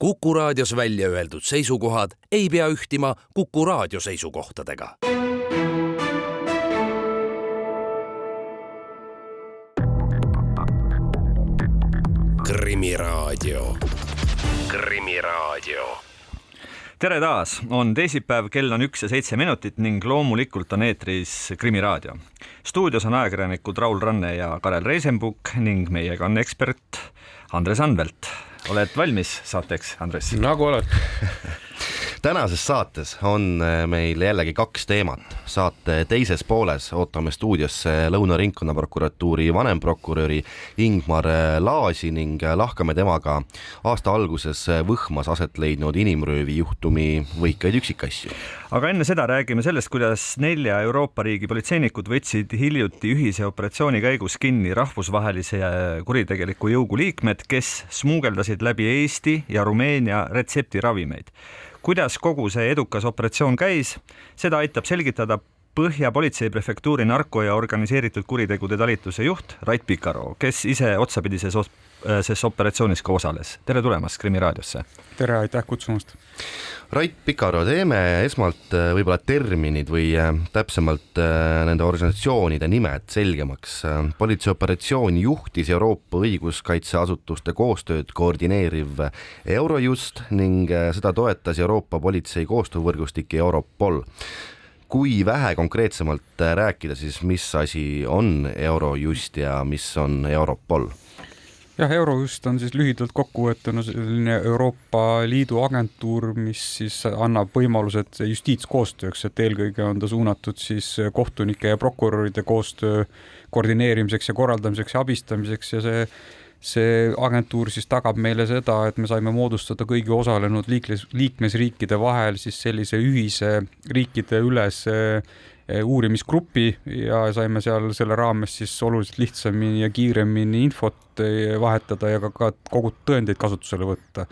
Kuku Raadios välja öeldud seisukohad ei pea ühtima Kuku Raadio seisukohtadega. Krimiraadio. Tere taas, on teisipäev, kell on 1:07 ning loomulikult on eetris Krimiraadio. Stuudios on ajakirjanikud Raul Ranne ja Karel Reisenbuk ning meiega on ekspert Andres Anvelt. Oled valmis saateks, Andres? Nagu oled. Tänases saates on meil jällegi kaks teemat. Saate teises pooles ootame stuudiosse Lõuna ringkonnaprokuratuuri vanemprokuröri Ingmar Laasi ning lahkame temaga aasta alguses Võhmas aset leidnud inimröövi juhtumi võikaid üksikasju. Aga enne seda räägime sellest, kuidas 4 Euroopa riigi politseinikud võtsid hiljuti ühise operatsiooni käigus kinni rahvusvahelise kuritegeliku jõugu liikmed, kes smuugeldasid läbi Eesti ja Rumeenia retseptiravimeid. Kuidas kogu see edukas operatsioon käis, seda aitab selgitada Põhja politseiprefektuuri narko- ja organiseeritud kuritegude talituse juht Rait Pikaro, kes ise otsapidises operatsioonis ka osales. Tere tulemast Krimiraadiosse. Tere, aitäh kutsumast. Rait Pikaro, teeme esmalt võib-olla terminid või täpsemalt nende organisatsioonide nimed selgemaks. Politseioperatsiooni juhtis Euroopa õiguskaitseasutuste koostööd koordineeriv Eurojust ning seda toetas Euroopa politsei koostöövõrgustik Europol. Kui vähe konkreetsemalt rääkida, siis mis asi on Eurojust ja mis on Europol? Jah, Eurojust on siis lühidalt kokkuvõetuna selline Euroopa Liidu agentuur, mis siis annab võimalused justiitskoostööks, et eelkõige on ta suunatud siis kohtunike ja prokuröride koostöö koordineerimiseks ja korraldamiseks ja abistamiseks ja see agentuur siis tagab meile seda, et me saime moodustada kõigi osalenud liikmesriikide vahel siis sellise ühise riikide üles uurimisgrupi ja saime seal selle raames siis oluliselt lihtsamini ja kiiremini infot vahetada ja ka kogu tõendeid kasutusele võtta.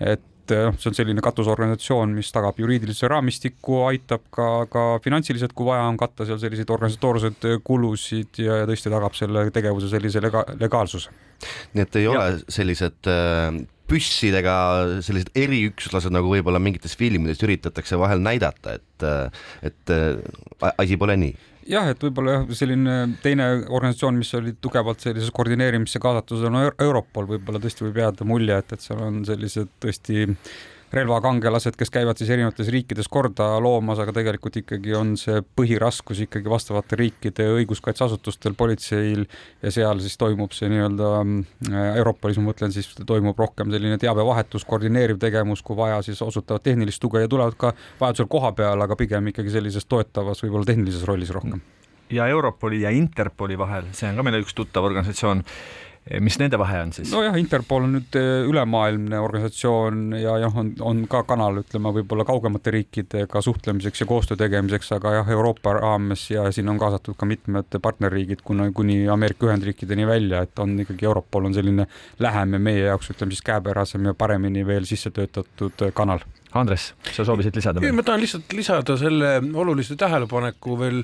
Et see on selline katusorganisatsioon, mis tagab juriidilise raamistiku, aitab ka finantsiliselt, kui vaja on katta seal selliseid organisatoorsed kulusid ja tõesti tagab selle tegevuse sellise legaalsuse. Nii et ei ole sellised püssidega sellised eriüksuslased, nagu võib-olla mingites filmides üritatakse vahel näidata, et asi pole nii. Jah, et võib-olla selline teine organisatsioon, mis oli tugevalt sellises koordineerimisse kaasatud, on Europol, võib-olla tõesti võib jääda mulje, et seal on sellised tõesti relvakangelased, kes käivad siis erinevates riikides korda loomas, aga tegelikult ikkagi on see põhiraskus ikkagi vastavate riikide õiguskaitseasutustel, politseil ja seal siis toimub see nii-öelda Europolis, ma mõtlen, siis toimub rohkem selline teabevahetus, koordineeriv tegevus, kui vaja, siis osutavad tehnilist tuge ja tulevad ka vajadusel koha peal, aga pigem ikkagi sellises toetavas, võib-olla tehnilises rollis rohkem. Ja Europoli ja Interpoli vahel, see on ka meile üks tuttav organisatsioon. Mis nende vahe on siis? No jah, Interpol on nüüd ülemaailmne organisatsioon ja on ka kanal, ütleme, võib-olla kaugemate riikidega suhtlemiseks ja koostöö tegemiseks, aga jah, Euroopa raames ja siin on kaasatud ka mitmed partnerriigid kuni Ameerika Ühendriikideni välja, et on ikkagi Europol on selline lähem ja meie jaoks, ütleme siis käepärasem ja paremini veel sisse töötatud kanal. Andres, sa soovisid lisada? Ma tahan lihtsalt lisada selle olulise tähelepaneku veel.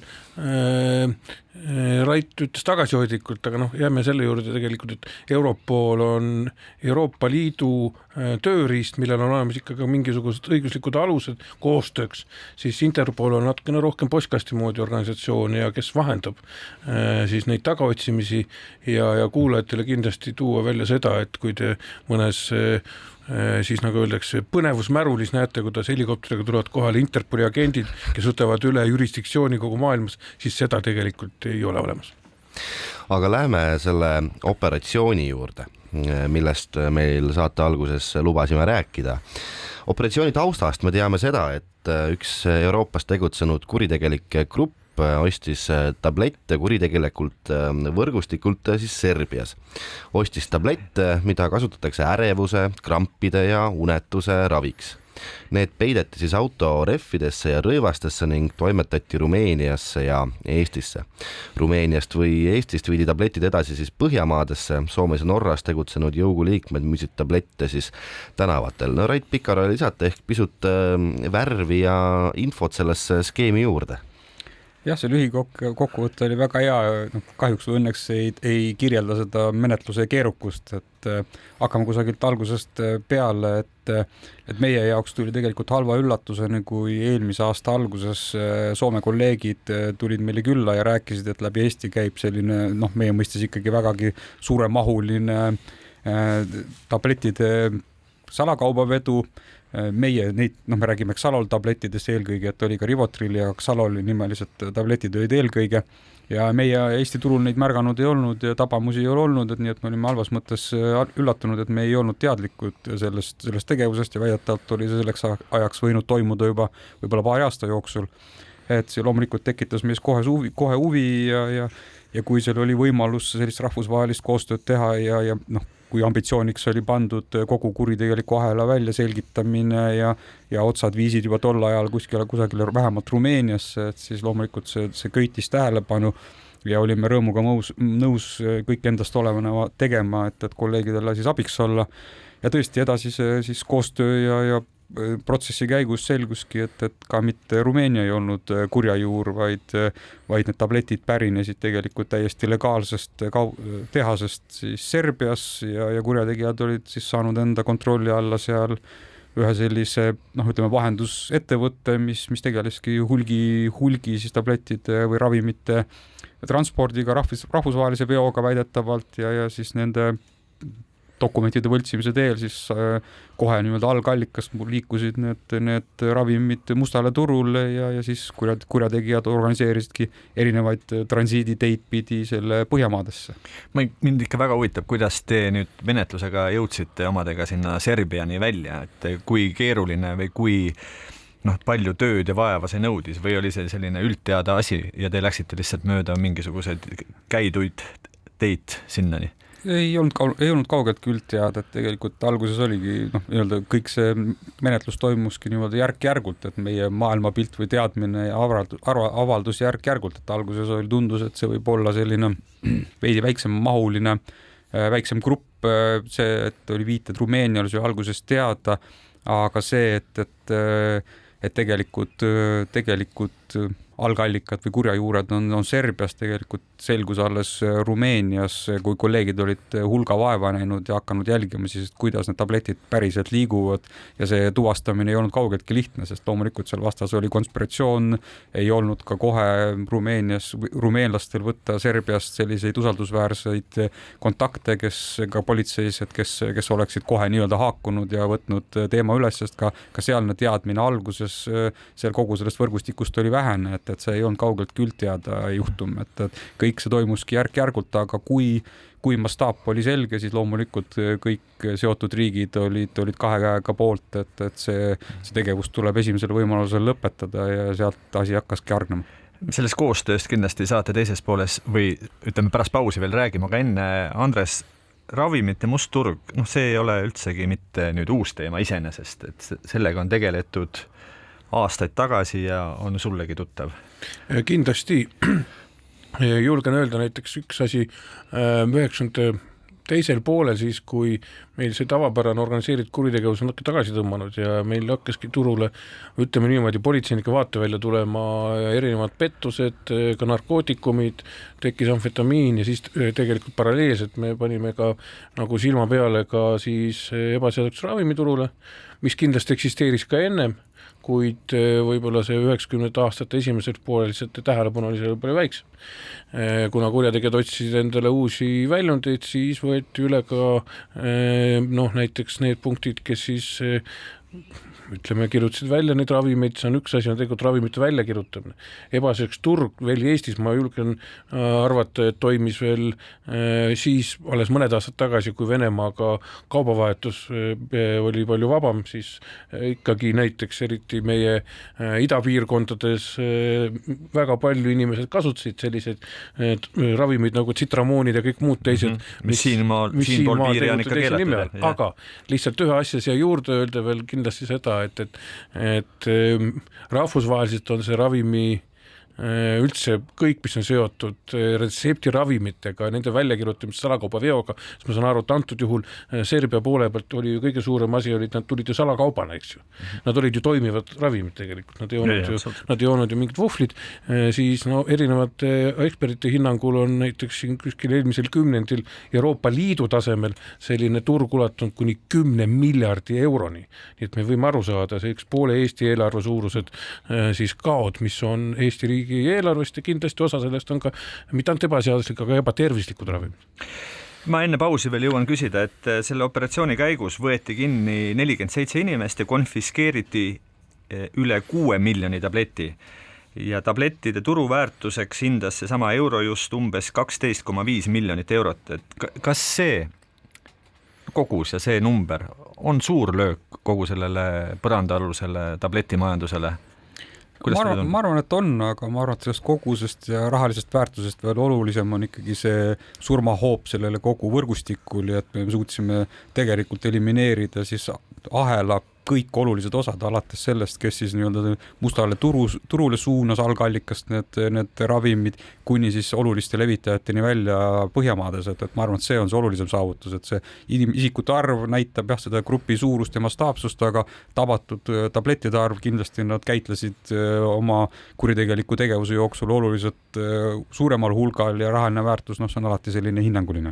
Rait ütles tagasihoidlikult, aga jääme selle juurde tegelikult, et Europol on Euroopa Liidu tööriist, millel on olemas ikkagi mingisugused õiguslikud alused koostööks, siis Interpol on natukene rohkem postkasti moodi organisatsioon ja kes vahendab siis neid tagaotsimisi ja kuulajatele kindlasti tuua välja seda, et kui te mõnes siis nagu öeldakse põnevusmärulis näete, kuidas helikopteriga tulevad kohale Interpoli agendid, kes võtavad üle jurisdiktsiooni kogu maailmas, siis seda tegelikult ei ole olemas. Aga lähme selle operatsiooni juurde, millest meil saate alguses lubasime rääkida. Operatsiooni taustast me teame seda, et üks Euroopas tegutsenud kuritegelik grupp ostis tablette kuritegelikult võrgustikult siis Serbias. Ostis tablette, mida kasutatakse ärevuse, krampide ja unetuse raviks. Need peideti siis autoreffidesse ja rõivastesse ning toimetati Rumeeniasse ja Eestisse. Rumeeniast või Eestist viidi tabletid edasi siis Põhjamaadesse, Soomes ja Norras tegutsenud jõuguliikmed müüsid tablette siis tänavatel. No Rait Pikaro lisata ehk pisut värvi ja infot sellesse skeemi juurde. jah, see lühikokkuvõte oli väga hea, kahjuks või õnneks ei kirjelda seda menetluse keerukust, et hakkame kusagilt algusest peale, et meie jaoks tuli tegelikult halva üllatusena, kui eelmise aasta alguses Soome kolleegid tulid meile külla ja rääkisid, et läbi Eesti käib selline, meie mõistes ikkagi vägagi suuremahuline tablettide salakaubavedu. Meie neid, me räägime Xalol tablettidest eelkõige, et oli ka Rivotril ja Xalol nimelised tabletid olid eelkõige ja meie Eesti turul neid märganud ei olnud ja tabamusi ei ole olnud, et nii, et me olime halvas mõttes üllatunud, et me ei olnud teadlikud sellest tegevusest ja väidetavalt oli see selleks ajaks võinud toimuda juba võib-olla paari aasta jooksul. Et see loomulikult tekitas meis kohe huvi ja kui seal oli võimalus sellist rahvusvahelist koostööd teha ja kui ambitsiooniks oli pandud kogu kuritegeliku ahela välja selgitamine ja otsad viisid juba tol ajal kusagile vähemalt Rumeeniasse, et siis loomulikult see köitis tähelepanu ja olime rõõmuga nõus kõik endast olevana tegema, et kolleegidele siis abiks olla. Ja tõesti edasi siis koostöö ja protsessi käigus selguski, et ka mitte Rumeenia ei olnud kurja juur, vaid need tabletid pärinesid tegelikult täiesti legaalsest tehasest siis Serbias ja kurjategijad olid siis saanud enda kontrolli alla seal ühe sellise, vahendusettevõtte, mis tegeleski hulgi siis tablettide või ravimite transpordiga, rahvusvahelise veoga väidetavalt ja siis nende dokumentide võltsimise teel siis kohe nii-öelda algallikast liikusid need ravimid mustale turule ja siis kurjategijad organiseerisidki erinevaid transiiditeid pidi selle Põhjamaadesse. Mind ikka väga huvitab, kuidas te nüüd menetlusega jõudsite omadega sinna Serbiani välja, et kui keeruline või kui palju tööd ja vaeva see nõudis või oli see selline üldteada asi ja te läksite lihtsalt mööda mingisuguseid käiduid teid sinnani? Ei olnud kaugelt küll teada, et tegelikult alguses oligi kõik see menetlus toimuski niimoodi järk-järgult, et meie maailmapilt või teadmine ja avaldus järk-järgult, et alguses tundus, et see võib olla selline veidi väiksem mahuline, väiksem grupp, see, et oli viited Rumeenial see alguses teada, aga see, et tegelikult algallikad või kurjajuured on Serbias, tegelikult selgus alles Rumeenias, kui kolleegid olid hulga vaeva näinud ja hakanud jälgima siis, kuidas need tabletid päriselt liiguvad ja see tuvastamine ei olnud kaugeltki lihtne, sest loomulikult seal vastas oli konspiratsioon, ei olnud ka kohe rumeenlastel võtta Serbiast selliseid usaldusväärseid kontakte, kes ka politseis, et kes oleksid kohe nii-öelda haakunud ja võtnud teema üles, sest ka sealne teadmine alguses seal kogu sellest võrgustikust oli vähene, et see ei olnud kaugelt küll teada juhtum, et kõik see toimuski järk-järgult, aga kui mastaap oli selge, siis loomulikult kõik seotud riigid olid kahe käega poolt, et see tegevus tuleb esimesel võimalusel lõpetada ja sealt asi hakkaski hargnema. Sellest koostööst kindlasti saate teises pooles või ütleme pärast pausi veel räägima, aga enne Andres, ravimite must turg, see ei ole üldsegi mitte nüüd uus teema iseenesest, et sellega on tegeletud aastaid tagasi ja on sullegi tuttav? Kindlasti julgen öelda näiteks üks asi 90. teisel poolel siis, kui meil see tavapärane organiseeritud kuritegevus on natuke tagasi tõmmanud ja meil hakkaski turule, ütleme niimoodi, politseinike vaatevälja tulema erinevad pettused, ka narkootikumid, tekkis amfetamiin ja siis tegelikult paralleelselt me panime ka nagu silma peale ka siis ebaseaduslikku ravimiturule, mis kindlasti eksisteeris ka ennem, kuid võib-olla see 90. aastate esimesel poolel lihtsalt tähelepanu oli seal palju väiksem. Kuna kurjategijad otsisid endale uusi väljundeid, siis võeti üle ka näiteks need punktid, kes siis ütleme, kirjutasid välja neid ravimeid, see on üks asi, on tegelikult ravimite väljakirjutamine. Ebaseaduslik turg veel Eestis, ma julgen arvata, et toimis veel siis alles mõned aastad tagasi, kui Venemaaga kaubavahetus oli palju vabam, siis ikkagi näiteks eriti meie idapiirkondades väga palju inimesed kasutasid selliseid ravimid nagu tsitramoonid ja kõik muud teised, mis siinpool piiri on ikka keelatud. Aga lihtsalt ühe asja siia juurde öelda veel kindlasti seda, et rahvusvaheliselt on see ravimi üldse kõik, mis on seotud retseptiravimitega, nende väljakirjutamist salakaubaveoga, siis ma saan aru, et antud juhul Serbia poole pealt oli ju kõige suurem asi, olid, nad tulid ju salakaubana, eks ju. Nad olid ju toimivad ravimid tegelikult, nad ei olnud ju mingid vuhvlid, siis no erinevate ekspertide hinnangul on näiteks siin kuskil eelmisel kümnendil Euroopa Liidu tasemel selline turg ulatunud kuni 10 miljardi euroni. Nii et me võime aru saada, see üks poole Eesti eelarve suurused siis kaod, mis on Eesti riigi eelarvest ja kindlasti osa sellest on ka mitte ainult ebaseaduslik, aga ebatervislikud ravimid. Ma enne pausi veel jõuan küsida, et selle operatsiooni käigus võeti kinni 47 inimest ja konfiskeeriti üle 6 miljoni tableti. Ja tablettide turuväärtuseks hindas seesama Eurojust umbes 12,5 miljonit eurot. Et kas see kogus ja see number on suur löök kogu sellele põrandaalusele tabletimajandusele? Ma arvan, et on, aga ma arvan, et sellest kogusest ja rahalisest väärtusest veel olulisem on ikkagi see surmahoop sellele kogu võrgustikul ja et me suutsime tegelikult elimineerida siis ahela kõik olulised osad, alates sellest, kes siis nii-öelda mustale turule suunas algallikast need ravimid, kuni siis oluliste levitajateni välja Põhjamaades, et ma arvan, et see on see olulisem saavutus, et see isikute arv näitab jah seda grupi suurust ja mastaapsust, aga tabatud tablettide arv kindlasti nad käitlesid oma kuritegeliku tegevuse jooksul oluliselt suuremal hulgal ja rahaline väärtus, see on alati selline hinnanguline.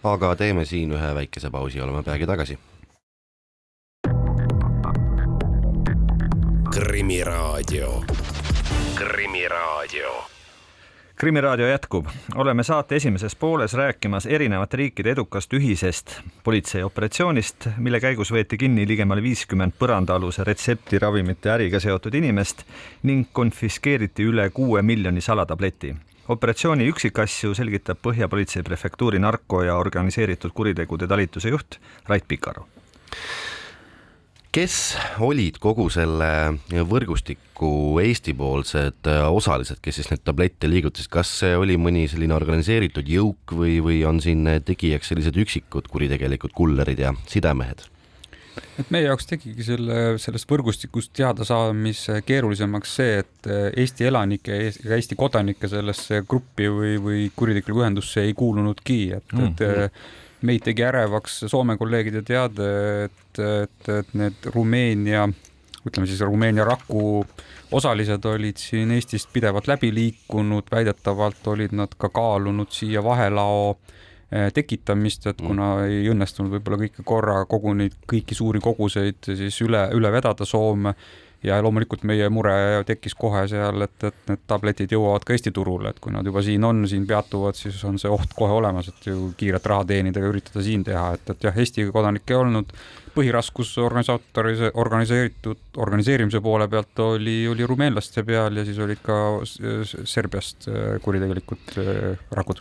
Aga teeme siin ühe väikese pausi, oleme peagi tagasi. Krimiraadio. Krimiraadio jätkub. Oleme saate esimeses pooles rääkimas erinevate riikide edukast ühisest politseioperatsioonist, mille käigus võeti kinni ligemale 50 põrandaaluse retseptiravimite äriga seotud inimest ning konfiskeeriti üle 6 miljoni salatableti. Operatsiooni üksikasju selgitab Põhjapolitsei prefektuuri narko- ja organiseeritud kuritegude talituse juht Rait Pikaru. Kes olid kogu selle võrgustiku Eesti-poolsed osalised, kes siis need tablette liigutasid? Kas see oli mõni selline organiseeritud jõuk või on siin tegijaks sellised üksikud kuritegelikud kullerid ja sidemehed? Et meie jaoks tegigi sellest võrgustikust teada saamise keerulisemaks see, et Eesti elanike ja Eesti kodanike sellesse gruppi või kuritegeliku ühendusse ei kuulunudki, et meid tegi ärevaks Soome kolleegide teade, et need Rumeenia Raku osalised olid siin Eestist pidevalt läbi liikunud, väidetavalt olid nad ka kaalunud siia vahelao tekitamist, et kuna ei õnnestunud võib-olla kõiki suuri koguseid siis üle vedada Soome ja loomulikult meie mure tekkis kohe seal, et need tabletid jõuavad ka Eesti turule, et kui nad juba siin peatuvad, siis on see oht kohe olemas, et ju kiiret raha teenida ja üritada siin teha, et jah, Eesti kodanik ei olnud. Põhiraskus organiseerimise poole pealt oli rumeenlaste peal ja siis olid ka Serbiast kuritegelikud rakud.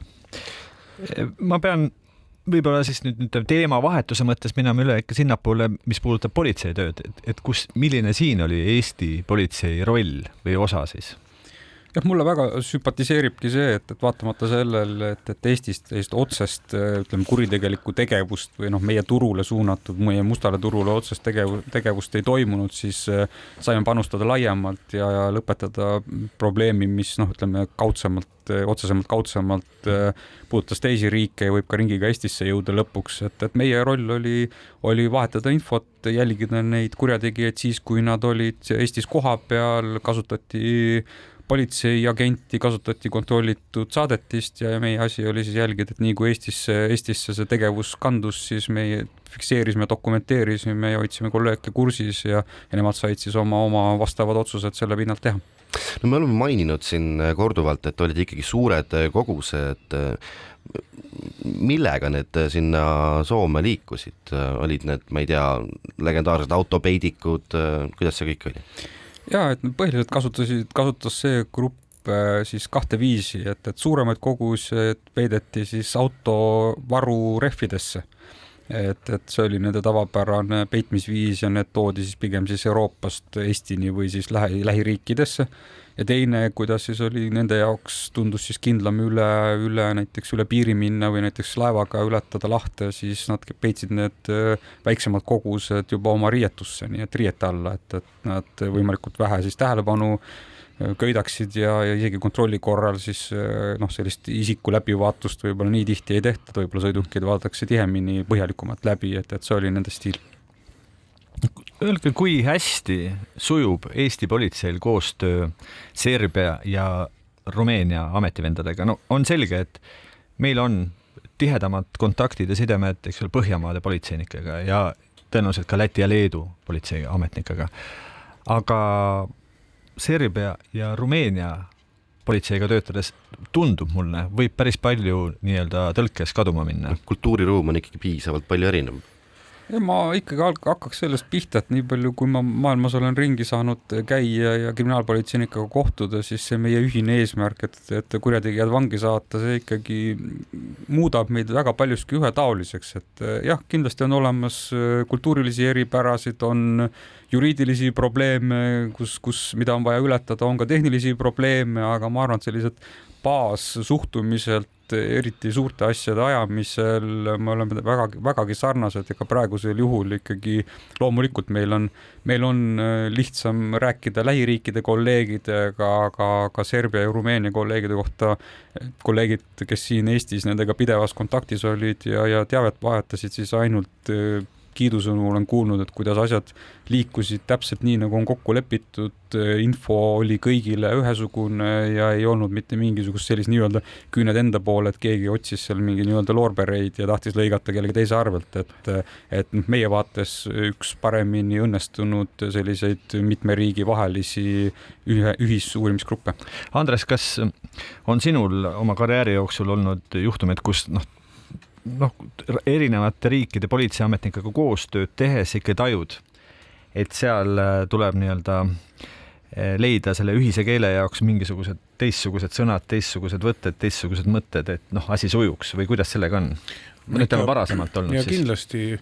Ma pean võib-olla siis nüüd teema vahetuse mõttes minema üle ikka sinnapoole, mis puudutab politseitööd, et milline siin oli Eesti politsei roll või osa siis? Jah, mulle väga sümpatiseeribki see, et vaatamata sellele, et Eestist otsest kuritegelikku tegevust või meie turule suunatud, meie mustale turule otsest tegevust ei toimunud, siis saime panustada laiemalt ja lõpetada probleemi, mis kaudsemalt puudutas teisi riike ja võib ka ringiga Eestisse jõuda lõpuks, et meie roll oli vahetada infot, jälgida neid kurjategijaid siis, kui nad olid Eestis kohapeal, kasutati politseiagenti, kasutati kontrollitud saadetist ja meie asi oli siis jälgida, et nii kui Eestisse see tegevus kandus, siis me fikseerisime, dokumenteerisime ja hoidsime kolleege kursis ja nemad said siis oma vastavad otsused selle pinnalt teha. No me oleme maininud siin korduvalt, et olid ikkagi suured kogused. Millega need sinna Soome liikusid? Olid need, ma ei tea, legendaarsed autopeidikud? Kuidas see kõik oli? Ja, et põhiliselt kasutas see grupp siis 2 viisi, et suuremaid kogused peideti siis autovaru rehvidesse. Et see oli nende tavapärane peitmisviis ja need toodi siis pigem siis Euroopast Eestini või siis lähiriikidesse. Ja teine, kuidas siis oli nende jaoks tundus siis kindlam näiteks üle piiri minna või näiteks laevaga ületada lahte, siis nad peitsid need väiksemad kogused juba oma riietusse, nii et riiete alla, et nad võimalikult vähe siis tähelepanu köidaksid ja isegi kontrolli korral siis sellist isiku läbivaatust võib-olla nii tihti ei tehta, võib-olla sõidukid vaadatakse tihemini põhjalikumalt läbi, et see oli nende stiil. Öelge, kui hästi sujub Eesti politseil koostöö Serbia ja Rumeenia ametivendadega? No on selge, et meil on tihedamad kontaktid ja sidemed, eks ole, Põhjamaade politseinikega ja tõenäoliselt ka Läti ja Leedu politseiametnikega. Aga Serbia ja Rumeenia politseiga töötades tundub mulle, võib päris palju nii-öelda tõlkes kaduma minna. Kultuuriruum on ikkagi piisavalt palju erinev. Ja ma ikkagi hakkaks sellest pihta, et nii palju, kui ma maailmas olen ringi saanud käia ja kriminaalpolitseinikega kohtuda, siis see meie ühine eesmärk, et kurjategijad vangi saata, see ikkagi muudab meid väga paljuski ühetaoliseks, et jah, kindlasti on olemas kultuurilisi eripärasid, on juriidilisi probleeme, mida on vaja ületada, on ka tehnilisi probleeme, aga ma arvan, et sellised baassuhtumiselt, eriti suurte asjade ajamisel me oleme vägagi sarnased ja ka praegusel juhul ikkagi loomulikult meil on lihtsam rääkida lähiriikide kolleegidega, aga ka Serbia ja Rumeenia kolleegide kohta, kolleegid, kes siin Eestis nendega pidevas kontaktis olid ja teavet vahetasid, siis ainult kiidusõnu olen kuulnud, et kuidas asjad liikusid täpselt nii, nagu on kokku lepitud, info oli kõigile ühesugune ja ei olnud mitte mingisugust sellist nii-öelda küüned enda poole, et keegi otsis seal mingi nii-öelda loorbereid ja tahtis lõigata kellegi teise arvelt, et meie vaates üks paremini õnnestunud selliseid mitme riigi vahelisi ühisuurimisgruppe. Andres, kas on sinul oma karjääri jooksul olnud juhtumid, kus erinevate riikide politseiametnikega koostööd tehes ikka tajud, et seal tuleb nii-öelda leida selle ühise keele jaoks mingisugused teistsugused sõnad, teistsugused võtted, teistsugused mõtted, et asi sujuks või kuidas sellega on? Ütleme varasemalt olnud ja siis. Kindlasti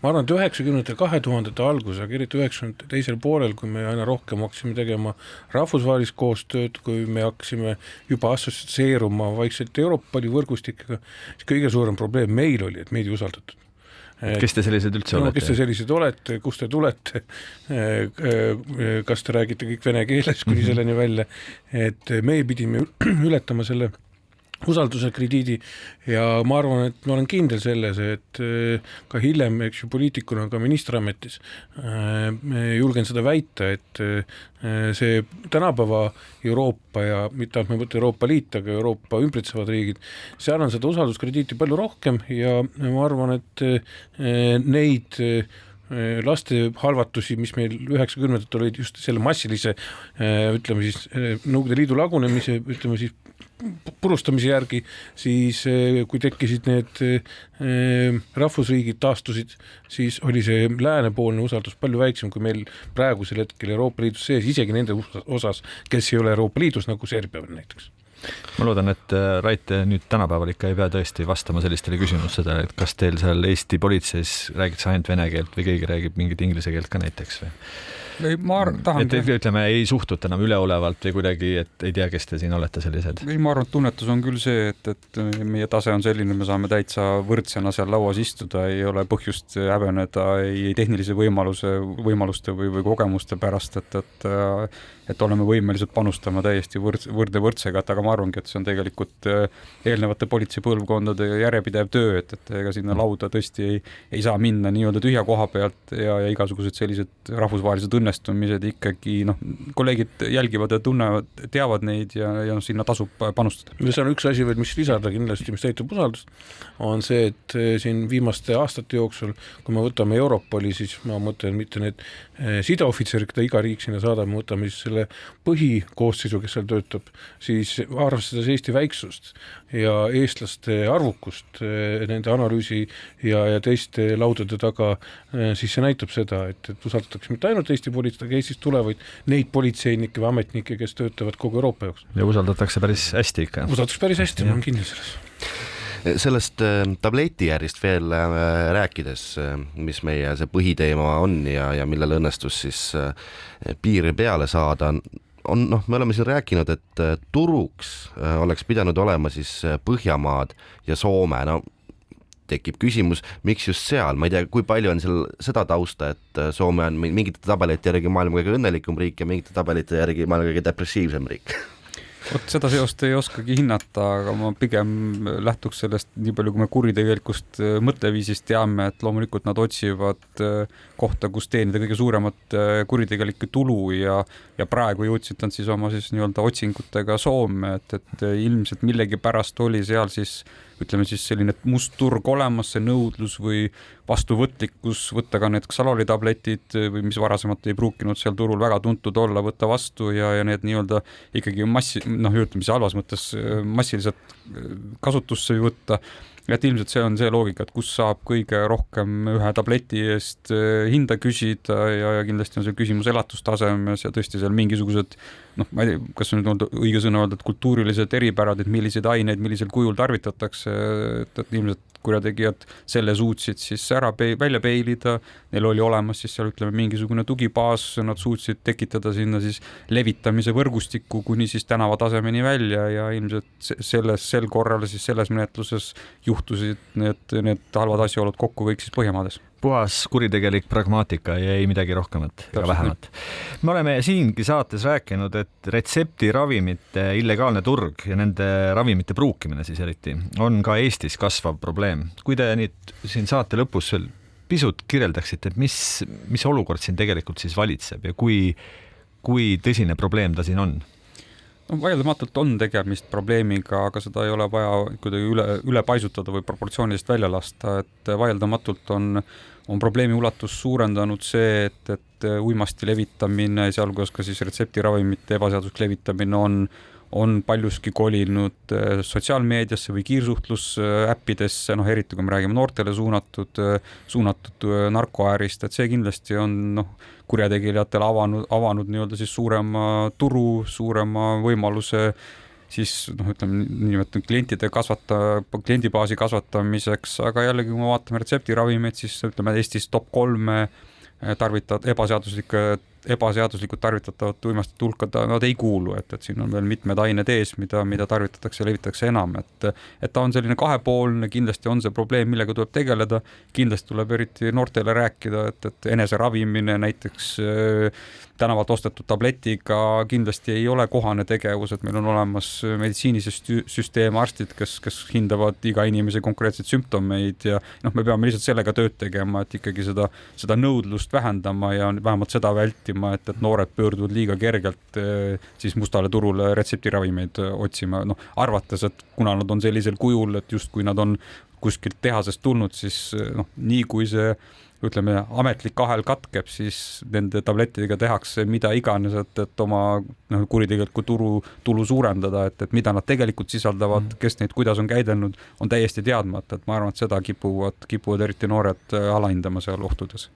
ma arvan, et 90. 2000. algus, aga eriti 90. teisel poolel, kui me aina rohkem hakkasime tegema rahvusvahelist koostööd, kui me hakkasime juba assotsieeruma vaikselt Euroopa Liidu võrgustikega, siis kõige suurem probleem meil oli, et meid ei usaldatud. Kes te sellised üldse olete? Kes te sellised olete, kust te tulete, kas te räägite kõik vene keeles kuni selleni välja, et meie pidime ületama selle usalduse krediidi ja ma arvan, et ma olen kindel selles, et ka hiljem, eks ju, poliitikuna ka ministrametis julgen seda väita, et see tänapäeva Euroopa ja mitte ainult mõte Euroopa Liit, aga Euroopa ümbritsevad riigid, seal on seda usalduskrediiti palju rohkem ja ma arvan, et neid laste halvatusi, mis meil 90-ndatel olid just selle massilise, ütleme siis, Nõukogude Liidu lagunemise, ütleme siis, purustamise järgi, siis kui tekkisid need rahvusriigid taastusid, siis oli see läänepoolne usaldus palju väiksem, kui meil praegusel hetkel Euroopa Liidus sees, isegi nende osas, kes ei ole Euroopa Liidus, nagu Serbia näiteks. Ma loodan, et Rait nüüd tänapäeval ikka ei pea tõesti vastama sellistele küsimusele, et kas teil seal Eesti politseis räägitakse ainult vene keelt või keegi räägib mingit inglise keelt ka näiteks või? Et ütleme, ei suhtute enam üleolevalt või kuidagi, et ei tea, kes te siin olete sellised? Ei, ma arvan, et tunnetus on küll see, et meie tase on selline, me saame täitsa võrdsena seal lauas istuda, ei ole põhjust häbeneda ei tehnilise võimaluste või kogemuste pärast, et oleme võimelised panustama täiesti võrdsega, aga ma arvangi, et see on tegelikult eelnevate politseipõlvkondade järjepidev töö, et ega sinna lauda tõesti ei saa minna nii-öelda tühja koha pealt ja igasugused sellised rahvusvahelised õnnestumised ikkagi, kolleegid jälgivad ja tunnevad, teavad neid ja sinna tasub panustada. See on üks asi veel, mis lisada kindlasti, mis täitub usaldust, on see, et siin viimaste aastate jooksul, kui me võtame Europoli, siis ma mõtlen mitte need sideohvitserid, keda iga riik sinna saadab, me võtame siis selle põhikoosseisu, kes seal töötab, siis arvestades Eesti väiksust ja eestlaste arvukust nende analüüsi ja teiste laudade taga, siis see näitab seda, et usaldatakse mitte ainult Eesti politseid, aga Eestist tulevaid neid politseinikke või ametnikke, kes töötavad kogu Euroopa jaoks. Ja usaldatakse päris hästi ikka. Usaldatakse päris hästi, ma olen kindel selles. Sellest tabletijärjest veel rääkides, mis meie see põhiteema on ja millele õnnestus siis piiri peale saada, me oleme siin rääkinud, et turuks oleks pidanud olema siis Põhjamaad ja Soome. tekib küsimus, miks just seal, ma ei tea, kui palju on seal seda tausta, et Soome on mingite tabelite järgi maailma kõige õnnelikum riik ja mingite tabelite järgi maailma kõige depressiivsem riik. Vot seda seost ei oskagi hinnata, aga ma pigem lähtuks sellest nii palju, kui me kuritegelikust mõtteviisist teame, et loomulikult nad otsivad kohta, kus teenida kõige suuremat kuritegelikku tulu ja praegu jõudsid nad siis oma siis nii-öelda otsingutega Soome, et ilmselt millegi pärast oli seal siis ütleme siis selline must turg olemas, see nõudlus või vastuvõtlikkus võtta ka need xalolitabletid või mis varasemalt ei pruukinud seal turul väga tuntud olla, võtta vastu ja need nii-öelda ikkagi ütleme siis halvas mõttes massiliselt kasutusse võtta. Et ilmselt see on see loogika, et kus saab kõige rohkem ühe tableti eest hinda küsida ja kindlasti on see küsimus elatustasemes ja tõesti seal mingisugused ma ei tea, kas on nüüd õige sõna öelda, et kultuurilised eripärad, et milliseid aineid, millisel kujul tarvitatakse, et ilmselt kurjategijad selle suutsid siis välja peilida, neil oli olemas siis seal ütleme mingisugune tugibaas, nad suutsid tekitada sinna siis levitamise võrgustiku kuni siis tänava tasemeni välja ja ilmselt sel korral siis selles menetluses juhtusid need halvad asjaolud kokku kõik siis Põhjamaades. Puhas kuritegelik pragmaatika ja ei midagi rohkemat ega vähemat. Me oleme siingi saates rääkinud, et retseptiravimite illegaalne turg ja nende ravimite pruukimine siis eriti on ka Eestis kasvav probleem. Kui te nüüd siin saate lõpus veel pisut kirjeldaksite, et mis olukord siin tegelikult siis valitseb ja kui tõsine probleem ta siin on? Vaieldamatult on tegemist probleemiga, aga seda ei ole vaja kuidagi üle paisutada või proportsioonist välja lasta, et vaieldamatult on probleemi ulatus suurendanud see, et uimasti levitamine, sealhulgas ka siis retseptiravimite ebaseaduslik levitamine on paljuski kolinud sotsiaalmeediasse või kiirsuhtlusäppidesse, eriti kui me räägime noortele suunatud narkoäärist, et see kindlasti on kurjategijatele avanud nii-öelda siis suurema turu, suurema võimaluse siis ütleme niimoodi kliendibaasi kasvatamiseks, aga jällegi, kui me vaatame retseptiravimeid, siis ütleme Eestis top 3 ebaseaduslikult tarvitatavate uimastite hulka nad ei kuulu, et siin on veel mitmed ained ees, mida tarvitatakse ja levitatakse enam, et ta on selline kahepoolne, kindlasti on see probleem, millega tuleb tegeleda, kindlasti tuleb eriti noortele rääkida, et eneseravimine näiteks tänavalt ostetud tabletiga kindlasti ei ole kohane tegevus, et meil on olemas meditsiinisüsteem, arstid, kes hindavad iga inimese konkreetseid sümptomeid ja me peame lihtsalt sellega tööd tegema, et ikkagi seda nõudlust vähendama ja vähemalt seda vältima, et noored pöörduvad liiga kergelt siis mustale turule retseptiravimeid otsima, arvates, et kuna nad on sellisel kujul, et justkui nad on kuskilt tehasest tulnud, siis nii kui see ütleme, ametlik ahel katkeb, siis nende tablettidega tehakse mida iganes, et oma kuritegeliku tulu suurendada, et mida nad tegelikult sisaldavad, kes neid kuidas on käidelnud, on täiesti teadmata, et ma arvan, et seda kipuvad eriti noored alahindama seal ohtudes.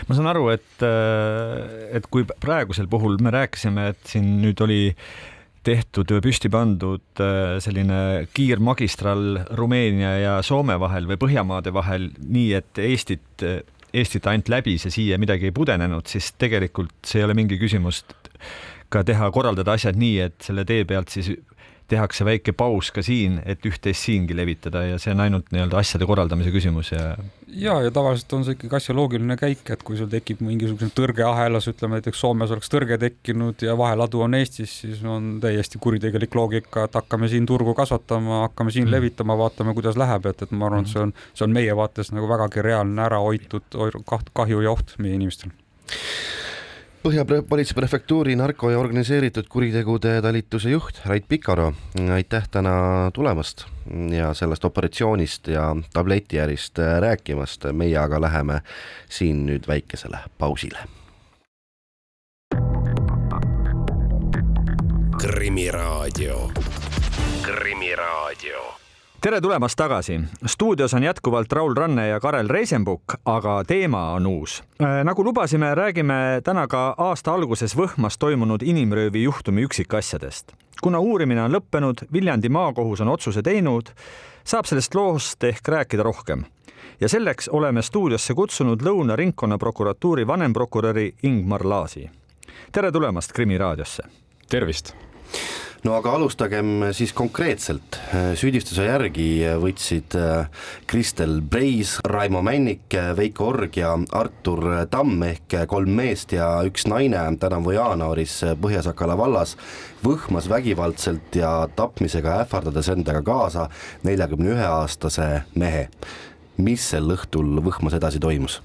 Ma saan aru, et kui praegusel puhul me rääkisime, et siin nüüd oli tehtud või püsti pandud selline kiirmagistral Rumeenia ja Soome vahel või Põhjamaade vahel nii, et Eestit ainult läbis ja siia midagi ei pudenenud, siis tegelikult see ei ole mingi küsimus ka korraldada asjad nii, et selle tee pealt siis tehakse väike paus ka siin, et üht-teist siingi levitada ja see on ainult nii-öelda asjade korraldamise küsimus. Ja tavaliselt on see ikkagi asja loogiline käik, et kui sul tekib mingisugune tõrgeahelas, ütleme näiteks Soomes oleks tõrge tekkinud ja vaheladu on Eestis, siis on täiesti kuritegelik loogika, et hakkame siin turgu kasvatama, hakkame siin levitama, vaatame, kuidas läheb, et ma arvan, et see on meie vaates vägagi reaalne ära hoitud kahju ja oht meie inimestel. Põhjapolitsei prefektuuri narko- ja organiseeritud kuritegude talituse juht Rait Pikaro, aitäh täna tulemast ja sellest operatsioonist ja tabletiärist rääkimast. Meie aga läheme siin nüüd väikesele pausile. Krimiraadio. Tere tulemast tagasi. Stuudios on jätkuvalt Raul Ranne ja Karel Reisenbuk, aga teema on uus. Nagu lubasime, räägime täna ka aasta alguses Võhmas toimunud inimröövi juhtumi üksikasjadest. Kuna uurimine on lõppenud, Viljandi maakohus on otsuse teinud, saab sellest loost ehk rääkida rohkem. Ja selleks oleme stuudiosse kutsunud Lõuna ringkonnaprokuratuuri vanemprokuröri Ingmar Laasi. Tere tulemast Krimiraadiosse. Tervist! no aga alustagem siis konkreetselt. Süüdistuse järgi võtsid Kristel Breis, Raimo Männik, Veiko Org ja Artur Tamm ehk 3 meest ja 1 naine tänavu jaanuaris Põhja-Sakala vallas Võhmas vägivaldselt ja tapmisega ähvardades endaga kaasa 41-aastase mehe. Mis sel õhtul Võhmas edasi toimus?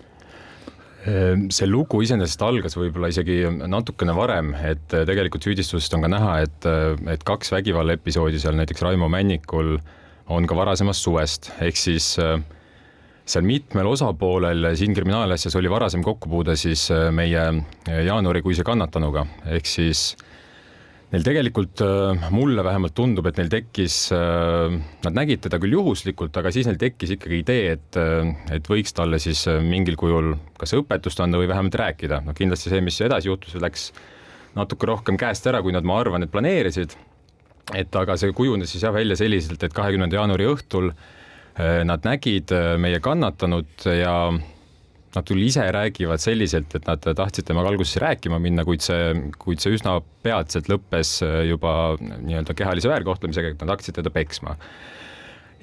See lugu iseenesest algas võib-olla isegi natukene varem, et tegelikult süüdistusest on ka näha, et 2 vägivallaepisoodi seal näiteks Raimo Männikul on ka varasemast suvest, ehk siis seal mitmel osapoolel siin kriminaalasjas oli varasem kokkupuude siis meie jaanuarikuise kannatanuga, ehk siis neil tegelikult mulle vähemalt tundub, et neil tekkis, nad nägid teda küll juhuslikult, aga siis neil tekkis ikkagi idee, et võiks talle siis mingil kujul kas õpetust anda või vähemalt rääkida. No kindlasti see, mis edasi juhtus, läks natuke rohkem käest ära, kui nad, ma arvan, et planeerisid. Aga see kujunes siis välja selliselt, et 20. jaanuari õhtul nad nägid meie kannatanud ja nad küll ise räägivad selliselt, et nad tahtsid temaga alguses rääkima minna, kuid see üsna peatselt lõppes juba nii-öelda kehalise väärkohtlemisega, et nad hakkasid teda peksma.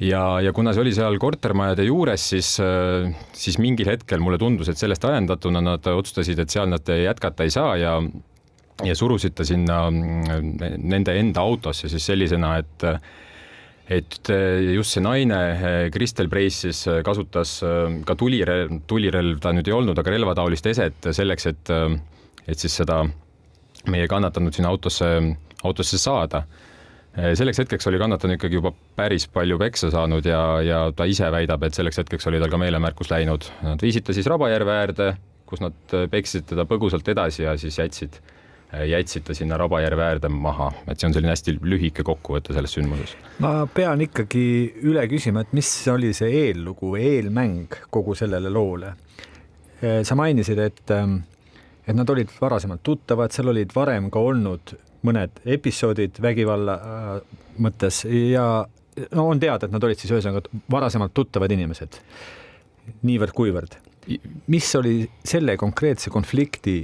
Ja kuna see oli seal kortermajade juures, siis mingil hetkel mulle tundus, et sellest ajendatuna nad otsustasid, et seal nad jätkata ei saa ja surusid ta sinna nende enda autosse siis sellisena, et just see naine, Kristel Breis, siis kasutas ka tulirelv ta nüüd ei olnud, aga relvataolist eset selleks, et siis seda meie kannatanud sinna autosse saada. Selleks hetkeks oli kannatanud ikkagi juba päris palju peksa saanud ja ta ise väidab, et selleks hetkeks oli tal ka meelemärkus läinud. Nad viisid ta siis Rabajärve äärde, kus nad peksid teda põgusalt edasi ja siis jätsid ta sinna Rabajärve äärde maha, et see on selline hästi lühike kokkuvõte selles sündmuses. Ma pean ikkagi üle küsima, et mis oli see eellugu, eelmäng kogu sellele loole? Sa mainisid, et nad olid varasemalt tuttavad, seal olid varem ka olnud mõned episoodid vägivalla mõttes ja on teada, et nad olid siis ühesõnaga varasemalt tuttavad inimesed, niivõrd kuivõrd. Mis oli selle konkreetse konflikti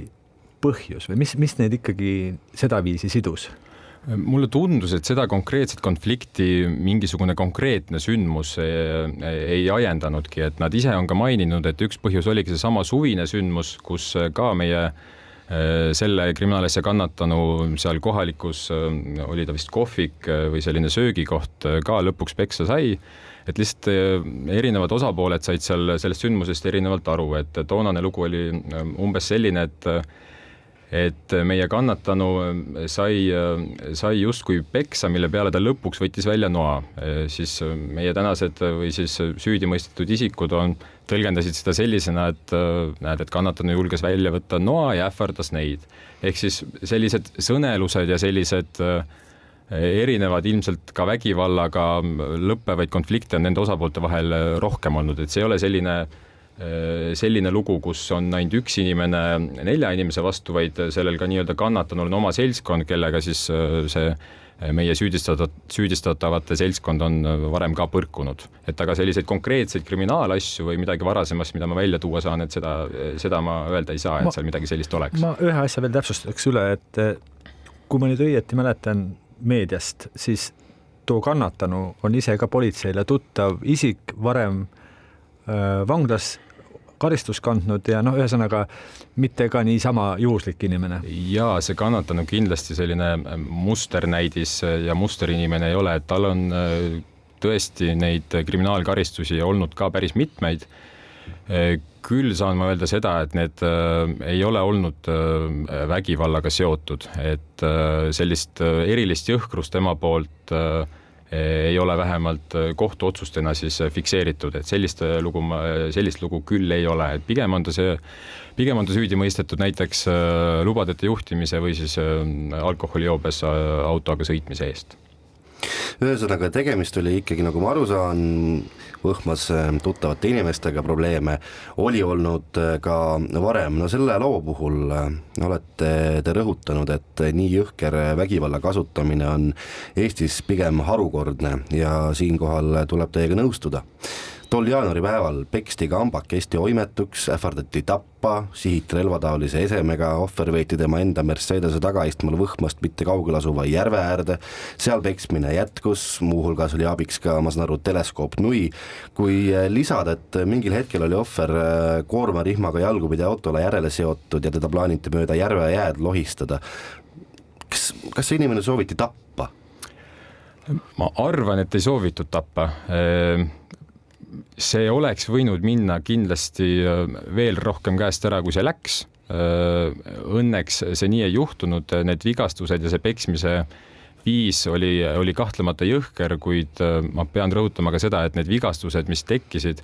põhjus või mis need ikkagi seda viisi sidus? Mulle tundus, et seda konkreetset konflikti mingisugune konkreetne sündmus ei ajendanudki, et nad ise on ka maininud, et üks põhjus oligi see sama suvine sündmus, kus ka meie selle kriminaalasja kannatanu seal kohalikus oli ta vist kohvik või selline söögikoht ka lõpuks peksa sai, et lihtsalt erinevad osapooled said seal sellest sündmusest erinevalt aru, et toonane lugu oli umbes selline, et meie kannatanu sai justkui peksa, mille peale ta lõpuks võttis välja noa. Siis meie tänased või siis süüdi mõistetud isikud tõlgendasid seda sellisena, et kannatanu julges välja võtta noa ja ähvardas neid. Ehk siis sellised sõnelused ja sellised erinevad ilmselt ka vägivallaga lõppevaid konflikte on nende osapoolte vahel rohkem olnud, et see ei ole selline lugu, kus on ainult üks inimene 4 inimese vastu, vaid sellel ka nii-öelda kannatanul on oma seltskond, kellega siis see meie süüdistatavate seltskond on varem ka põrkunud. Et aga selliseid konkreetseid kriminaalasju või midagi varasemast, mida ma välja tuua saan, et seda ma öelda ei saa, et seal midagi sellist oleks. Ma ühe asja veel täpsustaks üle, et kui ma nüüd õieti mäletan meediast, siis too kannatanu on ise ka politseile tuttav isik, varem vanglas karistus kandnud ja ühesõnaga mitte ka niisama juhuslik inimene. Ja see kannatanu kindlasti selline musternäidis ja musterinimene ei ole, et tal on tõesti neid kriminaalkaristusi olnud ka päris mitmeid. Küll saan ma öelda seda, et need ei ole olnud vägivallaga seotud, et sellist erilist jõhkrust tema poolt ei ole vähemalt kohtuotsustena siis fikseeritud, et sellist lugu küll ei ole, et pigem on ta süüdi mõistetud näiteks lubadeta juhtimise või siis alkoholijoobes autoga sõitmise eest. Ühesõnaga tegemist oli ikkagi, nagu ma aru saan, Võhmas tuttavate inimestega probleeme oli olnud ka varem. No selle loo puhul olete te rõhutanud, et nii jõhker vägivalla kasutamine on Eestis pigem harukordne ja siinkohal tuleb teiega nõustuda. Tol jaanuaripäeval peksti kambakesti oimetuks, ähvardati tappa, sihiti relvataolise esemega, ohver võeti tema enda Mercedese tagaistmal Võhmast mitte kaugel asuva järve äärde, seal peksmine jätkus, muuhulgas oli abiks ka, ma saan aru, teleskoopnui. Kui lisada, et mingil hetkel oli ohver koormarihmaga jalgupidi autole järele seotud ja teda plaaniti mööda järve jääd lohistada. Kas see inimene sooviti tappa? Ma arvan, et ei soovitud tappa. See oleks võinud minna kindlasti veel rohkem käest ära, kui see läks. Õnneks see nii ei juhtunud, need vigastused ja see peksmise viis oli kahtlemata jõhker, kuid ma pean rõhutama ka seda, et need vigastused, mis tekkisid,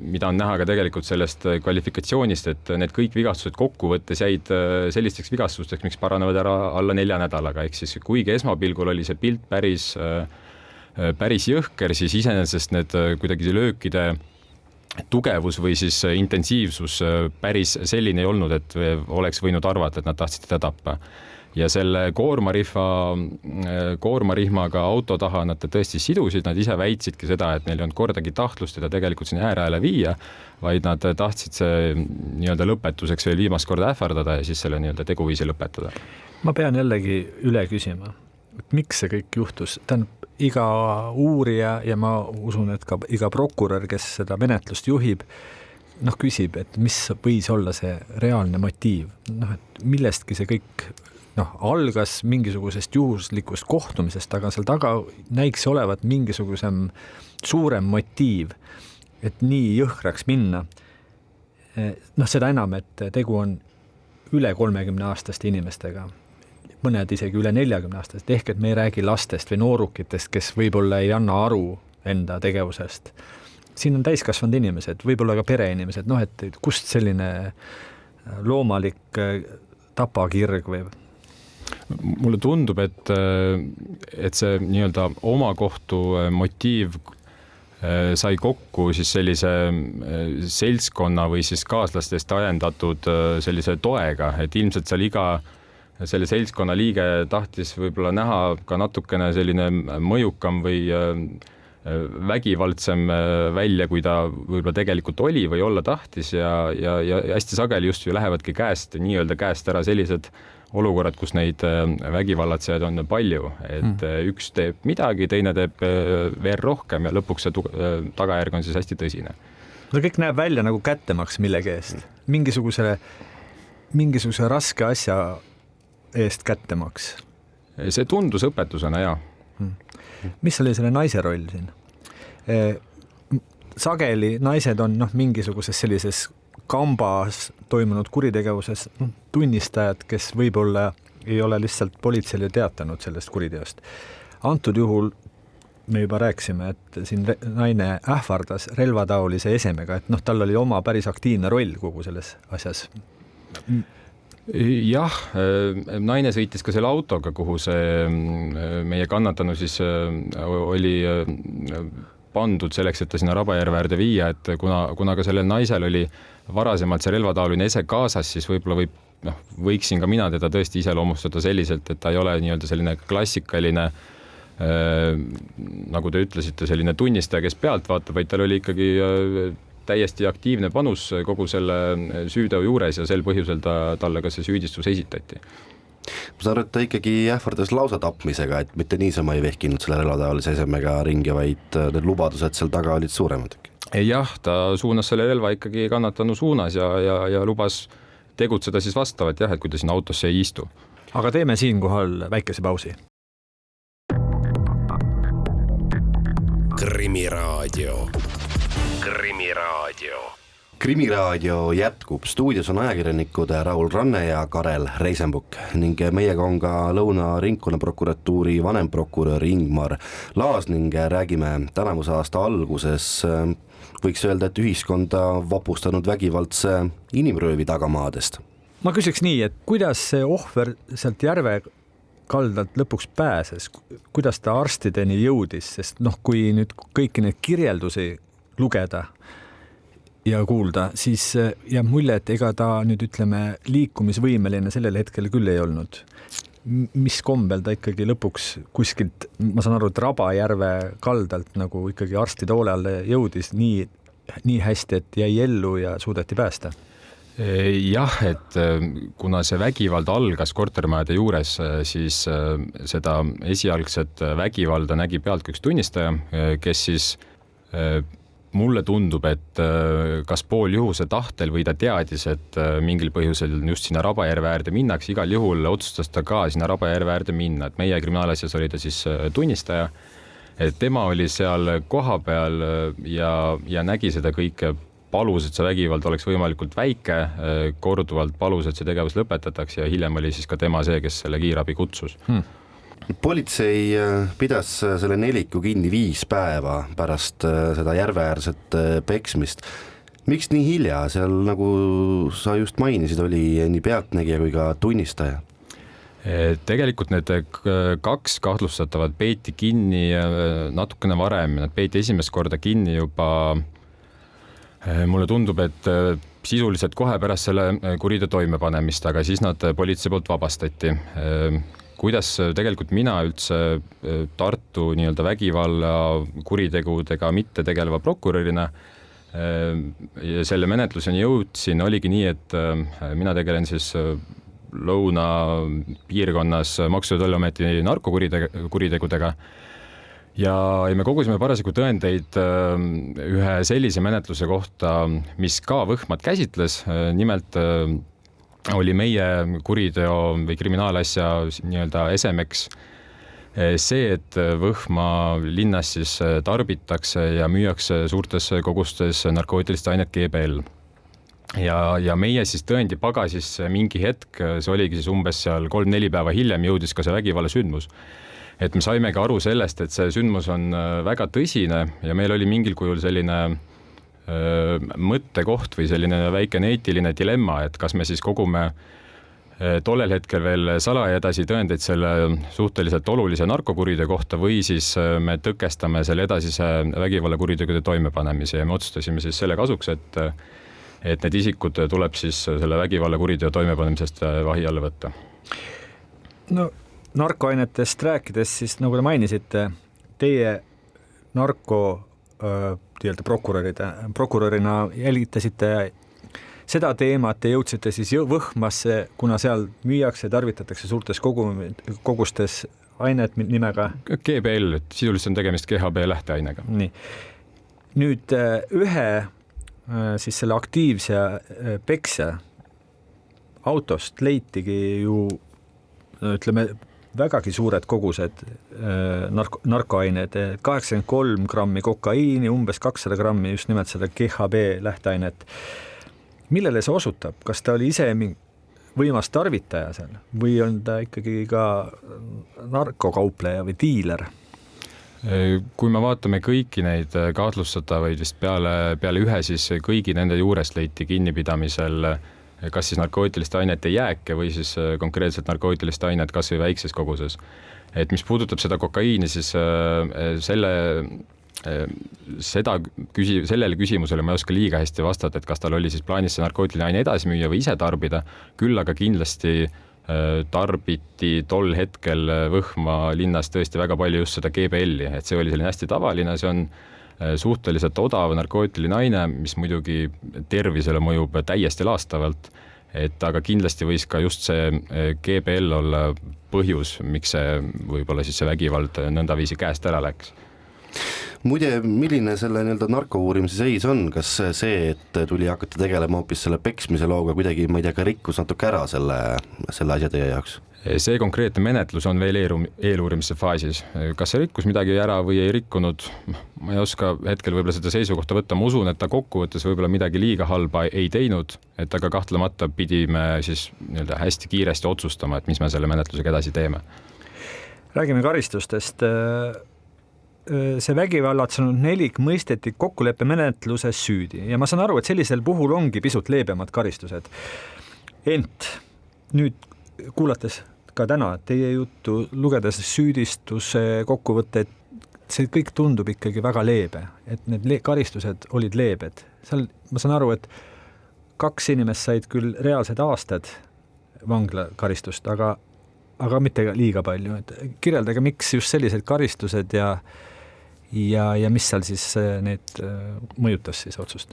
mida on näha ka tegelikult sellest kvalifikatsioonist, et need kõik vigastused kokkuvõttes jäid sellisteks vigastusteks, miks paranevad ära alla 4 nädalaga. Ehk siis kuigi esmapilgul oli see pilt päris jõhker, siis iseenesest need kuidagi löökide tugevus või siis intensiivsus päris selline ei olnud, et oleks võinud arvata, et nad tahtsid teda tappa. Ja selle koormarihmaga auto taha nad tõesti sidusid, nad ise väitsidki seda, et neil ei olnud kordagi tahtlust teda tegelikult sinna ääreääle viia, vaid nad tahtsid see nii-öelda lõpetuseks veel viimast korda ähvardada ja siis selle nii-öelda teguviisi lõpetada. Ma pean jällegi üle küsima, et miks see kõik juhtus? Tähendab, iga uurija ja ma usun, et ka iga prokurör, kes seda menetlust juhib, küsib, et mis võis olla see reaalne motiiv. Et millestki see kõik algas mingisugusest juhuslikust kohtumisest, aga seal taga näiks olevat mingisugusem suurem motiiv, et nii jõhkraks minna. Seda enam, et tegu on üle 30-aastaste inimestega, mõned isegi üle 40-aastast, ehk et me ei räägi lastest või noorukitest, kes võib-olla ei anna aru enda tegevusest. Siin on täiskasvanud inimesed, võib-olla ka pereinimesed, et kust selline loomalik tapakirg või? Mulle tundub, et see nii-öelda omakohtu motiiv sai kokku siis sellise seltskonna või siis kaaslastest ajendatud sellise toega, et ilmselt seal iga selle seltskonna liige tahtis võib-olla näha ka natukene selline mõjukam või vägivaldsem välja, kui ta võib-olla tegelikult oli või olla tahtis ja hästi sageli just ju lähevadki nii-öelda käest ära sellised olukorrad, kus neid vägivallatsejaid on palju, et üks teeb midagi, teine teeb veel rohkem ja lõpuks see tagajärg on siis hästi tõsine. No kõik näeb välja nagu kättemaks millegi eest, mingisuguse raske asja eest kättemaks. See tundus õpetusena, jah. Mis oli selle naise roll siin? Sageli naised on mingisuguses sellises kambas toimunud kuritegevuses tunnistajad, kes võib-olla ei ole lihtsalt politseile teatanud sellest kuriteost. Antud juhul me juba rääkisime, et siin naine ähvardas relvataolise esemega, et tal oli oma päris aktiivne roll kogu selles asjas. Jah, naine sõitis ka selle autoga, kuhu see meie kannatanu siis oli pandud selleks, et ta sinna Rabajärve äärde viia, et kuna ka sellel naisel oli varasemalt see relvataoline ese kaasas, siis võib-olla võiksin ka mina teda tõesti iseloomustada selliselt, et ta ei ole nii-öelda selline klassikaline, nagu te ütlesite, selline tunnistaja, kes pealt vaatab, vaid tal oli ikkagi täiesti aktiivne panus kogu selle süüteo juures ja sel põhjusel talle ka see süüdistus esitati. Ma saan aru, et ta ikkagi ähvardas lausa tapmisega, et mitte niisama ei vehkinud selle relvataolise esemega ringi, vaid need lubadused seal taga olid suuremad. Jah, ta suunas selle relva ikkagi kannatanu suunas ja lubas tegutseda siis vastavalt, et kui ta sinna autosse ei istu. Aga teeme siinkohal väikese pausi. Krimiraadio. Krimiraadio jätkub. Stuudios on ajakirjanikud Raul Ranne ja Karel Reisenbuk ning meiega on ka Lõuna ringkonnaprokuratuuri vanemprokurör Ingmar Laas ning räägime tänavuse aasta alguses, võiks öelda, et ühiskonda vapustanud vägivaldse inimröövi tagamaadest. Ma küsiks nii, et kuidas see ohver sealt järve kaldalt lõpuks pääses, kuidas ta arstideni jõudis, sest kui nüüd kõiki neid kirjeldusi lugeda ja kuulda, siis jääb mulje, et ega ta nüüd liikumisvõimeline sellel hetkel küll ei olnud. mis kombel ta ikkagi lõpuks kuskilt, ma saan aru, et Rabajärve kaldalt nagu ikkagi arstide hoole alla jõudis nii hästi, et jäi ellu ja suudeti päästa? Jah, et kuna see vägivald algas kortermajade juures, siis seda esialgset vägivalda nägi pealt üks tunnistaja, kes siis mulle tundub, et kas pooljuhuse tahtel või ta teadis, et mingil põhjusel just sinna Rabajärve äärde minnakse, igal juhul otsustas ta ka sinna Rabajärve äärde minna, et meie kriminaalasjas oli ta siis tunnistaja, et tema oli seal kohapeal ja nägi seda kõike, palus, et see vägivald oleks võimalikult väike, korduvalt palus, et see tegevus lõpetatakse ja hiljem oli siis ka tema see, kes selle kiirabi kutsus. Politsei pidas selle neliku kinni 5 päeva pärast seda järveäärset peksmist. Miks nii hilja? Seal, nagu sa just mainisid, oli nii pealtnägija kui ka tunnistaja. Tegelikult need 2 kahtlustatavat peeti kinni natukene varem. Nad peeti esimest korda kinni juba, mulle tundub, et sisuliselt kohe pärast selle kuriteo toimepanemist, aga siis nad politsei poolt vabastati. Kuidas tegelikult mina üldse Tartu nii-öelda vägivalla kuritegudega mitte tegeleva prokurörina ja selle menetluseni jõudsin, oligi nii, et mina tegelen siis Lõuna piirkonnas Maksu- ja Tolliameti narkokuritegudega ja me kogusime parasjagu tõendeid ühe sellise menetluse kohta, mis ka Võhmat käsitles, nimelt oli meie kuriteo või kriminaalasja nii-öelda esemeks see, et Võhma linnas siis tarbitakse ja müüakse suurtes kogustes narkootilist ainet GBL. Ja meie siis tõendipagasis mingi hetk, see oligi siis umbes seal 3-4 päeva hiljem jõudis ka see vägivalla sündmus. Et me saimegi aru sellest, et see sündmus on väga tõsine ja meil oli mingil kujul selline mõttekoht või selline väikene eetiline dilemma, et kas me siis kogume tollel hetkel veel salaja edasi tõendeid selle suhteliselt olulise narkokuriteo kohta või siis me tõkestame selle edasise vägivallakuritegude toimepanemise ja me otsustasime siis selle kasuks, et need isikud tuleb siis selle vägivallakuriteo toimepanemisest vahi alla võtta. No narkoainetest rääkides, siis nagu te mainisite, teie prokurörina jälgitasite seda teemat ja jõudsite siis Võhmasse, kuna seal müüakse ja tarvitatakse suurtes kogustes ainet nimega GBL, et sisuliselt on tegemist GHB lähteainega. Nii. Nüüd ühe siis selle aktiivse peksja autost leitigi ju ütleme vägagi suured kogused narkoained, 83 grammi kokaiini, umbes 200 grammi just nimelt seda GHB lähteainet. Millele see osutab? Kas ta oli ise võimas tarvitaja seal või on ta ikkagi ka narkokaupleja või diiler? Kui me vaatame kõiki neid kahtlustatavaid vist peale ühe, siis kõigi nende juurest leiti kinnipidamisel kas siis narkootilist ainet ei jääke või siis konkreetselt narkootilist ainet kas või väikses koguses. Et mis puudutab seda kokaiini, siis sellele küsimusele ma ei oska liiga hästi vastata, et kas tal oli siis plaanis see narkootiline aine edasi müüa või ise tarbida, küll aga kindlasti tarbiti tol hetkel Võhma linnas tõesti väga palju just seda GBL-i, et see oli selline hästi tavaline, see on suhteliselt odav narkootiline aine, mis muidugi tervisele mõjub täiesti laastavalt, et aga kindlasti võis ka just see GBL olla põhjus, miks see võib-olla siis see vägivald nõndaviisi käest ära läks. Muide, milline selle narkouurimise seis on? Kas see, et tuli hakata tegelema hoopis selle peksmise looga kuidagi, ma ei tea, ka rikkus natuke ära selle asja teie jaoks? See konkreetne menetlus on veel eeluurimise faasis. Kas see rikkus midagi ära või ei rikkunud? Ma ei oska hetkel võib-olla seda seisukohta võtta. Ma usun, et ta kokkuvõttes võib-olla midagi liiga halba ei teinud, et aga kahtlemata pidime siis hästi kiiresti otsustama, et mis me selle menetlusega edasi teeme. Räägime karistustest. See vägivallatsenud nelik mõisteti kokkuleppe menetluses süüdi ja ma saan aru, et sellisel puhul ongi pisut leebemad karistused. Ent nüüd kuulates ka täna teie juttu, lugedes süüdistuse kokkuvõtted, see kõik tundub ikkagi väga leebe, et need karistused olid leebed. Seal ma saan aru, et 2 inimest said küll reaalsed aastad vanglakaristust, aga aga mitte liiga palju. Et kirjeldage, miks just sellised karistused ja mis seal siis need mõjutas siis otsust?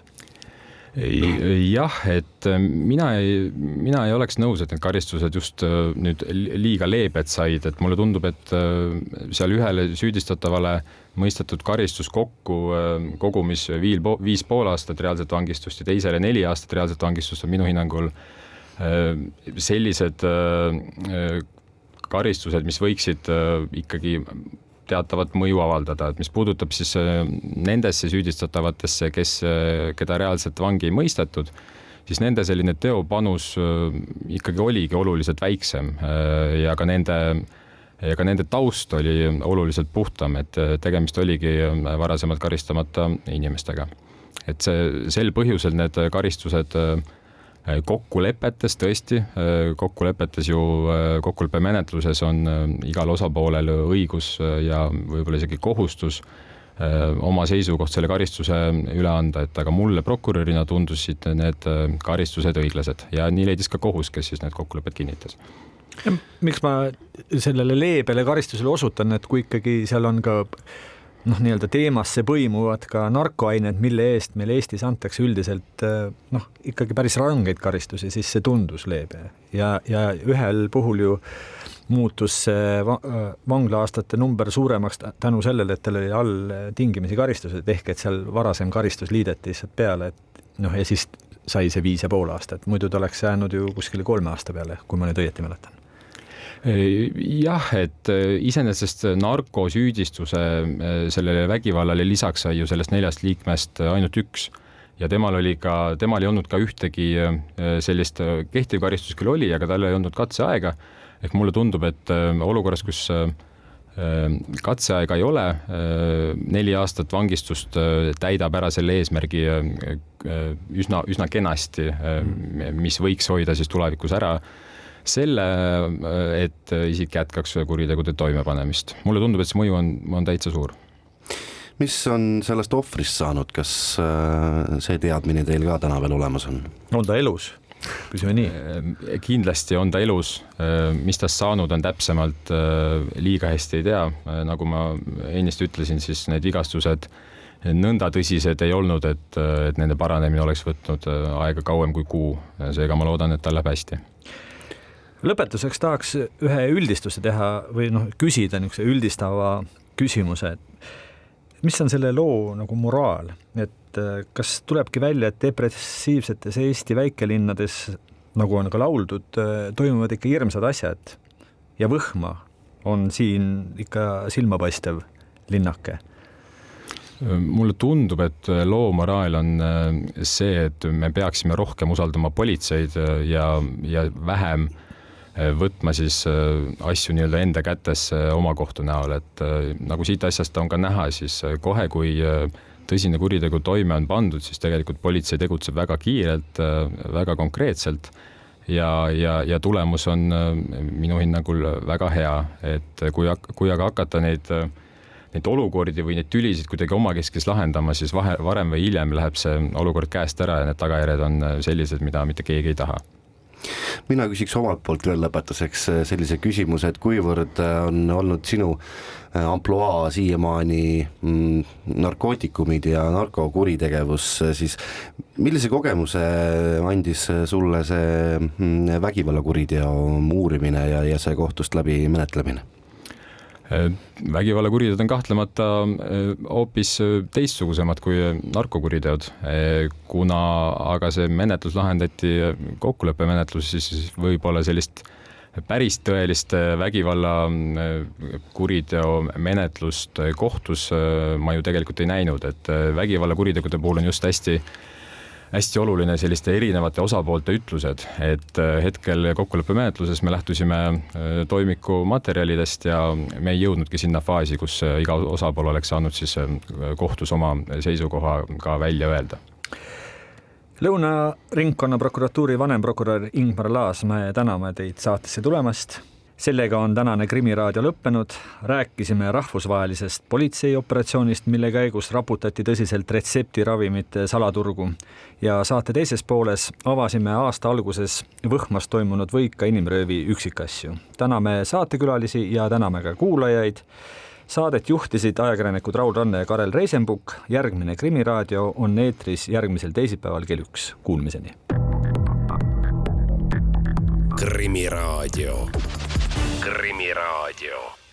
Jah, et mina ei oleks nõus, et need karistused just nüüd liiga leebed said, et mulle tundub, et seal ühele süüdistatavale mõistetud karistus kogumis 5,5 aastat reaalset vangistust ja teisele 4 aastat reaalset vangistust on minu hinnangul sellised karistused, mis võiksid ikkagi teatavat mõju avaldada, et mis puudutab siis nendesse süüdistatavatesse, keda reaalselt vangi ei mõistetud, siis nende selline teopanus ikkagi oligi oluliselt väiksem ja ka nende taust oli oluliselt puhtam, et tegemist oligi varasemalt karistamata inimestega. Et sel põhjusel need karistused kokkulepetes tõesti, kokkuleppemenetluses on igal osapoolel õigus ja võib-olla isegi kohustus oma seisukoht selle karistuse üle anda, et aga mulle prokurörina tundusid need karistused õiglased ja nii leidis ka kohus, kes siis need kokkulepped kinnitas. Miks ma sellele leebele karistusele osutan, et kui ikkagi seal on ka nii-öelda teemasse põimuvad ka narkoained, mille eest meil Eestis antakse üldiselt ikkagi päris rangeid karistusi, siis see tundus leebe. Ja ühel puhul ju muutus vangla-aastate number suuremaks tänu sellele, et tal oli all tingimisi karistused, ehk et seal varasem karistus liideti lihtsalt peale, et ja siis sai see 5,5 aastat. Muidu ta oleks jäänud ju kuskile 3 aasta peale, kui ma nüüd õieti mäletan. Jah, et iseenesest narkosüüdistuse sellele vägivallale lisaks sai ju sellest 4 liikmest ainult 1 ja temal ei olnud ka ühtegi sellist kehtiv karistus küll oli, aga tal ei olnud katseaega. Ehk mulle tundub, et olukorras, kus katseaega ei ole, 4 aastat vangistust täidab ära selle eesmärgi üsna kenasti, mis võiks hoida siis tulevikus ära selle, et isik jätkaks kuritegude toimepanemist. Mulle tundub, et see mõju on täitsa suur. Mis on sellest ohvrist saanud? Kas see teadmine teil ka täna veel olemas on? On ta elus? Küsime nii. Kindlasti on ta elus. Mis tast saanud on täpsemalt liiga hästi ei tea. Nagu ma ennist ütlesin, siis need vigastused nõnda tõsised ei olnud, et nende paranemine oleks võtnud aega kauem kui kuu. Seega ma loodan, et ta läheb hästi. Lõpetuseks tahaks ühe üldistuse teha või küsida niisuguse üldistava küsimuse, et mis on selle loo nagu moraal, et kas tulebki välja, et depressiivsetes Eesti väikelinnades, nagu on ka lauldud, toimuvad ikka hirmsad asjad ja Võhma on siin ikka silmapaistev linnake? Mulle tundub, et loo moraal on see, et me peaksime rohkem usaldama politseid ja vähem võtma siis asju nii-öelda enda kätesse oma kohtu näol, et nagu siit asjast on ka näha, siis kohe, kui tõsine kuritegu toime on pandud, siis tegelikult politsei tegutseb väga kiirelt, väga konkreetselt ja tulemus on minu hinnangul väga hea, et kui aga hakata neid olukordi või neid tülisid kuidagi omakeskis lahendama, siis varem või hiljem läheb see olukord käest ära ja need tagajärjed on sellised, mida mitte keegi ei taha. Mina küsiks omalt poolt veel lõpetuseks sellise küsimuse, et kuivõrd on olnud sinu ampluaa siiamaani narkootikumid ja narkokuritegevus, siis millise kogemuse andis sulle see vägivallakuriteo uurimine ja see kohtust läbi menetlemine? Vägivallakuriteod on kahtlemata hoopis teistsugusemad kui narkokuriteod, kuna aga see menetlus lahendati kokkuleppemenetlus, siis võib-olla sellist päris tõelist vägivalla kuriteo menetlust kohtus ma ju tegelikult ei näinud, et vägivallakuritegude puhul on just hästi oluline selliste erinevate osapoolte ütlused, et hetkel kokkuleppemenetluses me lähtusime toimiku materjalidest ja me ei jõudnudki sinna faasi, kus iga osapool oleks saanud siis kohtus oma seisukoha ka välja öelda. Lõuna ringkonna prokuratuuri vanemprokurör Ingmar Laas, me täname teid saatesse tulemast sellega on tänane Krimiraadio lõppenud. Rääkisime rahvusvahelisest politseioperatsioonist, mille käigus raputati tõsiselt retseptiravimite salaturgu. Ja saate teises pooles avasime aasta alguses Võhmas toimunud Võika inimröövi üksikasju. Täname saatekülalisi ja täname ka kuulajaid. Saadet juhtisid ajakirjanikud Raul Ranne ja Karel Reisenbuk. Järgmine Krimiraadio on eetris järgmisel teisipäeval kell 1. Kuulmiseni. Krimiraadio. Krimiraadio.